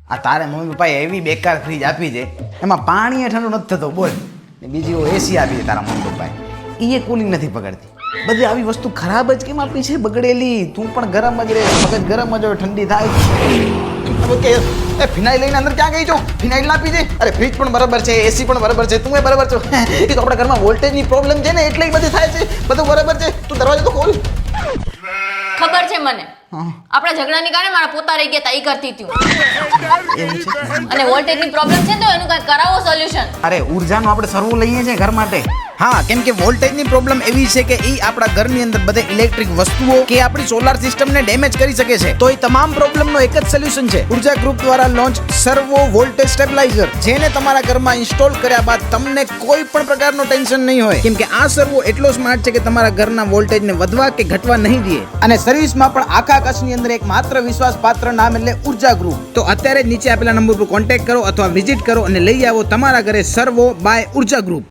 આ તારે મમ્મી પપ્પાએ એવી બેકાર ફ્રીજ આપી છે એમાં પાણી ઠંડુ નથી થતો બોલ ને બીજી એસી આપી છે તારા મમ્મી પપ્પાએ એ કુલિંગ નથી પકડતી બધી આવી વસ્તુ ખરાબ જ કેમ આપી છે બગડેલી તું પણ ગરમ જ રહે મગજ ગરમ જ હોય ઠંડી થાય ઓકે એ ફિનાઇલ લઈને અંદર ક્યાં ગઈ છો ફિનાઇલ ના પીજે અરે ફ્રીજ પણ બરાબર છે એસી પણ બરાબર છે તું એ બરાબર છો એ તો આપણા ઘરમાં વોલ્ટેજની પ્રોબ્લેમ છે ને એટલે બધું થાય છે બધું બરાબર છે તું દરવાજો તો ખોલ ખબર છે મને આપણા ઝઘડાની કારણે મારા પોતા રહી ગયા તા ઈ કરતી હતી અને વોલ્ટેજની પ્રોબ્લેમ છે તો એનું કાંઈ કરાવો સોલ્યુશન અરે ઉર્જાનો આપણે સર્વો લઈએ છીએ ઘર માટે હા કેમ કે વોલ્ટેજની પ્રોબ્લેમ એવી છે કે એ આપણા ઘરની અંદર બધે ઇલેક્ટ્રિક વસ્તુઓ કે આપણી સોલાર સિસ્ટમને ડેમેજ કરી શકે છે તો એ તમામ પ્રોબ્લેમનો એક જ સોલ્યુશન છે ઉર્જા ગ્રુપ દ્વારા લોન્ચ સર્વો વોલ્ટેજ સ્ટેબલાઇઝર જેને તમારા ઘરમાં ઇન્સ્ટોલ કર્યા બાદ તમને કોઈ પણ પ્રકારનો ટેન્શન નહીં હોય કેમ કે આ સર્વો એટલો સ્માર્ટ છે કે તમારા ઘરના વોલ્ટેજને વધવા કે ઘટવા નહીં દે અને સર્વિસમાં પણ આખા કચ્છની અંદર એક માત્ર વિશ્વાસપાત્ર નામ એટલે ઉર્જા ગ્રુપ તો અત્યારે જ નીચે આપેલા નંબર પર કોન્ટેક્ટ કરો અથવા વિઝિટ કરો અને લઈ આવો તમારા ઘરે સર્વો બાય ઉર્જા ગ્રુપ